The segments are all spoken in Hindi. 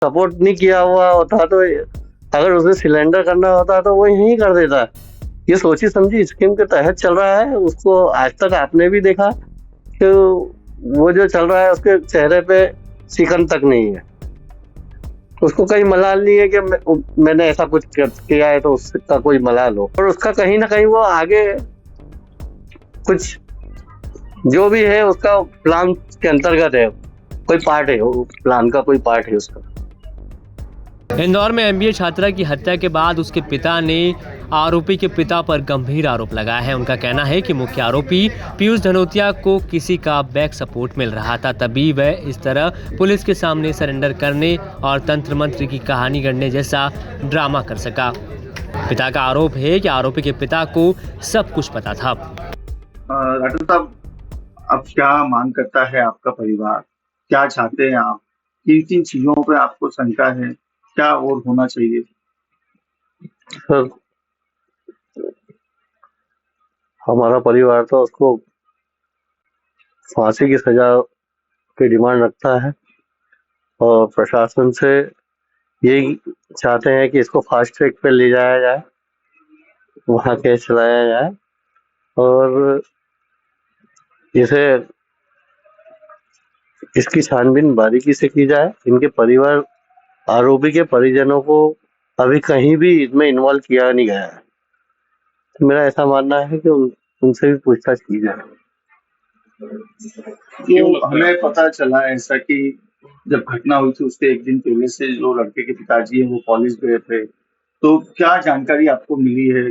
सपोर्ट नहीं किया हुआ होता तो अगर उसे सिलेंडर करना होता तो वो यहीं कर देता। ये सोची समझी स्कीम के तहत चल रहा है। उसको आज तक आपने भी देखा कि वो जो चल रहा है उसके चेहरे पे शिकन तक नहीं है। उसको कहीं मलाल नहीं है कि मैंने ऐसा कुछ किया है तो उसका कोई मलाल हो। और उसका कहीं ना कहीं वो आगे कुछ जो भी है उसका प्लान के अंतर्गत है, कोई पार्ट है, वो प्लान का कोई पार्ट है उसका। इंदौर में एमबीए छात्रा की हत्या के बाद उसके पिता ने आरोपी के पिता पर गंभीर आरोप लगाया है। उनका कहना है कि मुख्य आरोपी पीयूष धनोतिया को किसी का बैक सपोर्ट मिल रहा था, तभी वह इस तरह पुलिस के सामने सरेंडर करने और तंत्र मंत्र की कहानी गढ़ने जैसा ड्रामा कर सका। पिता का आरोप है कि आरोपी के पिता को सब कुछ पता था। राठौर साहब, अब क्या मांग करता है आपका परिवार? क्या चाहते हैं आप? किन किन चीजों पे आपको शंका है? क्या और होना चाहिए? सर, हमारा परिवार तो उसको फांसी की सजा की डिमांड रखता है और प्रशासन से यही चाहते हैं कि इसको फास्ट ट्रैक पे ले जाया जाए, वहाँ केस चलाया जाए और इसे इसकी छानबीन बारीकी से की जाए। इनके परिवार, आरोपी के परिजनों को अभी कहीं भी इसमें इन्वॉल्व किया नहीं गया है। तो मेरा ऐसा मानना है कि उनसे भी पूछताछ की जाए। तो हमें पता चला ऐसा कि जब घटना हुई थी उसके एक दिन पहले से जो लड़के के पिताजी हैं वो कॉलेज गए थे, तो क्या जानकारी आपको मिली है?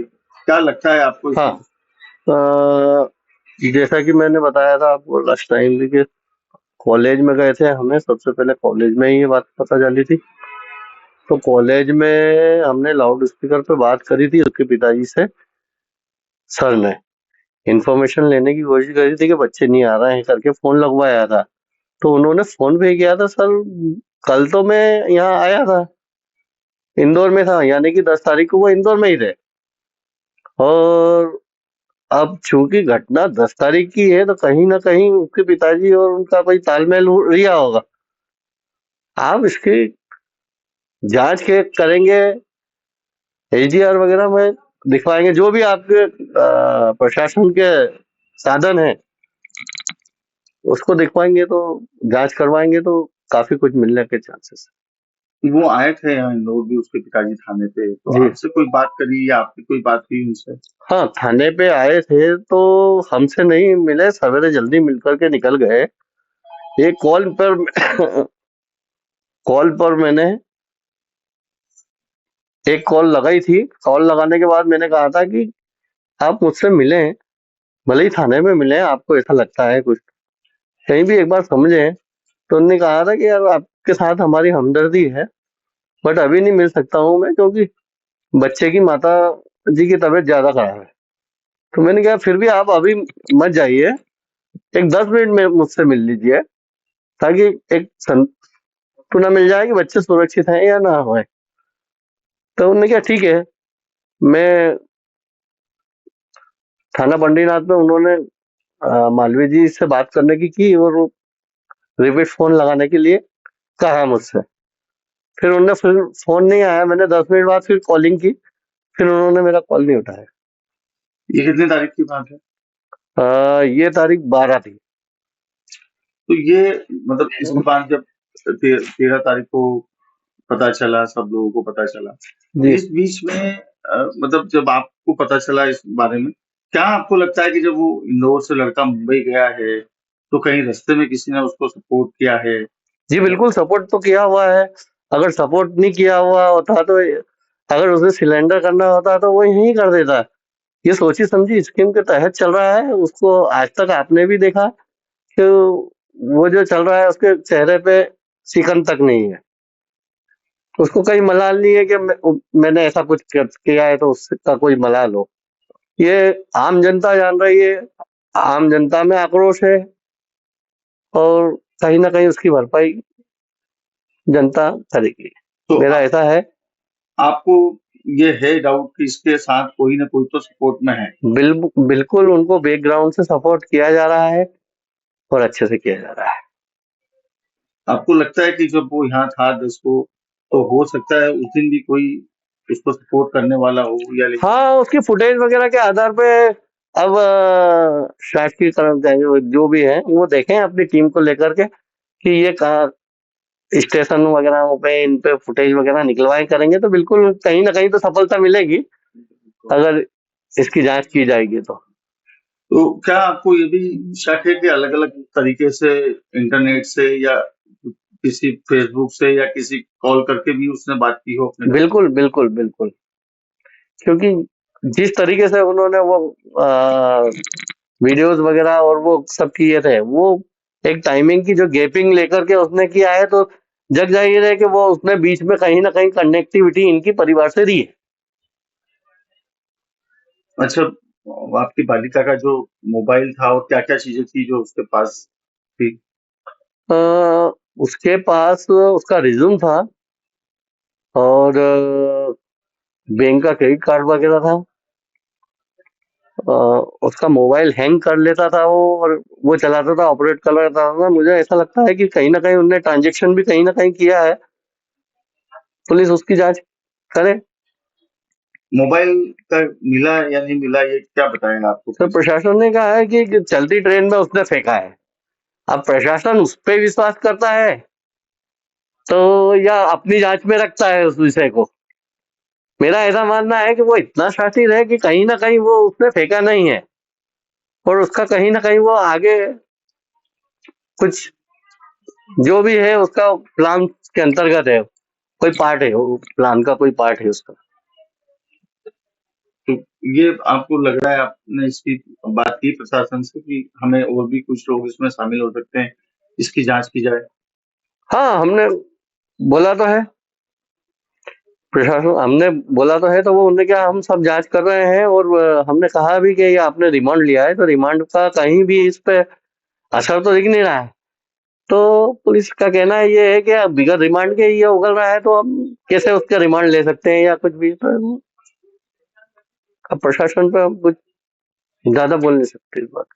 क्या लगता है आपको? हाँ, जैसा कि मैंने बताया था आपको लास्ट टाइम कि कॉलेज में गए थे। हमें सबसे पहले कॉलेज में ही ये बात पता चली थी। तो कॉलेज में हमने लाउड स्पीकर पे बात करी थी उसके पिताजी से। सर ने इंफॉर्मेशन लेने की कोशिश करी थी कि बच्चे नहीं आ रहे हैं करके फोन लगवाया था। तो उन्होंने फोन पे किया था, सर कल तो मैं यहाँ आया था, इंदौर में था, यानी कि 10 तारीख को वो इंदौर में ही थे। और अब चूंकि घटना 10 तारीख की है तो कहीं ना कहीं उसके पिताजी और उनका कोई तालमेल रिया होगा। आप इसकी जांच के करेंगे, एजीआर वगैरह में दिखवाएंगे, जो भी आपके प्रशासन के साधन है उसको दिखवाएंगे, तो जांच करवाएंगे तो काफी कुछ मिलने के चांसेस। वो आए थे यहाँ इंदौर भी उसके पिताजी थाने पे, तो आपसे कोई बात करी या आपकी कोई बात हुई उनसे? हाँ, थाने पे आए थे तो हमसे नहीं मिले, सवेरे जल्दी मिलकर के निकल गए। एक कॉल पर मैंने एक कॉल लगाई थी। कॉल लगाने के बाद मैंने कहा था कि आप मुझसे मिलें, भले ही थाने में मिले, आपको ऐसा लगता है कुछ कहीं भी एक बार समझें। तो उन्होंने कहा था कि यार आपके साथ हमारी हमदर्दी है, बट अभी नहीं मिल सकता हूँ मैं, क्योंकि बच्चे की माता जी की तबीयत ज्यादा खराब है। तो मैंने कहा फिर भी आप अभी मत जाइए, एक 10 मिनट में मुझसे मिल लीजिए, ताकि एक संतुलन मिल जाए कि बच्चे सुरक्षित हैं या ना हो। तो उन्होंने कहा ठीक है। मैं थाना बंडीनाथ में उन्होंने मालवीय जी से बात करने की और रिपीट फोन लगाने के लिए कहा मुझसे। फिर उन्होंने फिर फोन नहीं आया। मैंने 10 मिनट बाद फिर कॉलिंग की, फिर उन्होंने मेरा कॉल नहीं उठाया। ये कितनी तारीख की बात है? ये तारीख 12 थी। तो ये मतलब इसके बाद जब 13 तारीख को पता चला, सब लोगों को पता चला, इस बीच में मतलब जब आपको पता चला इस बारे में, क्या आपको लगता है कि जब वो इंदौर से लड़का मुंबई गया है तो कहीं रास्ते में किसी ने उसको सपोर्ट किया है? जी बिल्कुल, सपोर्ट तो किया हुआ है। अगर सपोर्ट नहीं किया हुआ होता तो अगर उसे सिलेंडर करना होता तो वो यहीं कर देता। ये सोची समझी स्कीम के तहत चल रहा है। उसको आज तक आपने भी देखा कि वो जो चल रहा है उसके चेहरे पे शिकन तक नहीं है। उसको कहीं मलाल नहीं है कि मैंने ऐसा कुछ किया है तो उसका कोई मलाल हो। ये आम जनता जान रही है, आम जनता में आक्रोश है और कहीं ना कहीं उसकी भरपाई जनता करेगी। तो मेरा ऐसा है। आपको ये है डाउट कि इसके साथ कोई ना कोई तो सपोर्ट में है? बिल्कुल उनको बैकग्राउंड से सपोर्ट किया जा रहा है और अच्छे से किया जा रहा है। आपको लगता है कि जब वो यहाँ था 10 को तो हो सकता है उस दिन भी कोई उसको सपोर्ट करने वाला हो या लेकिन हाँ, उसकी फुटेज वगैरह के आधार पे अब शायद की तरफ जाएंगे, जो भी है वो देखें अपनी टीम को लेकर के कि ये कहाँ स्टेशन वगैरह पे इन पे फुटेज वगैरह निकलवाए करेंगे तो बिल्कुल कहीं ना कहीं तो सफलता मिलेगी अगर इसकी जांच की जाएगी तो। तो क्या आपको ये भी शक है कि अलग-अलग तरीके से इंटरनेट से या किसी फेसबुक से या किसी कॉल करके भी उसने बात की हो अपने? बिल्कुल बिल्कुल बिल्कुल, क्योंकि जिस तरीके से उन्होंने वो वीडियोस वगैरह और वो सब किए थे, वो एक टाइमिंग की जो गैपिंग लेकर के उसने किया है, तो जग जाहिर है कि वो उसने बीच में कहीं ना कहीं कनेक्टिविटी इनकी परिवार से दी है। अच्छा, आपकी बालिका का जो मोबाइल था और क्या-क्या चीजें थी जो उसके पास थी? अ, उसके पास उसका रिज्यूम था और बैंक का क्रेडिट कार्ड वगैरह था। अ, उसका मोबाइल हैंग कर लेता था वो, और वो चलाता था, ऑपरेट कर लेता था। मुझे ऐसा लगता है कि कहीं ना कहीं उनने ट्रांजेक्शन भी कहीं ना कहीं किया है। पुलिस उसकी जांच करे। मोबाइल का मिला या नहीं मिला ये क्या बताएगा आपको? तो प्रशासन ने कहा है कि चलती ट्रेन में उसने फेंका है। अब प्रशासन उस पर विश्वास करता है तो या अपनी जांच में रखता है उस विषय को। मेरा ऐसा मानना है कि वो इतना शातिर है कि कहीं ना कहीं वो उसने फेंका नहीं है, और उसका कहीं ना कहीं वो आगे कुछ जो भी है उसका प्लान के अंतर्गत है, कोई पार्ट है, वो प्लान का कोई पार्ट है उसका। तो ये आपको लग रहा है आपने इसकी बात की प्रशासन से कि हमें और भी कुछ लोग इसमें शामिल हो सकते हैं, इसकी जांच की जाए? हाँ, हमने बोला तो है, प्रशासन हमने बोला तो है, तो वो उन्होंने क्या, हम सब जांच कर रहे हैं, और हमने कहा भी कि ये आपने रिमांड लिया है तो रिमांड का कहीं भी इस पे असर तो दिख नहीं रहा है। तो पुलिस का कहना है ये है कि अब बिगड़ रिमांड के ये उगल रहा है, तो हम कैसे उसका रिमांड ले सकते हैं या कुछ भी। तो अब प्रशासन पे हम कुछ ज्यादा बोल नहीं सकते इस बात।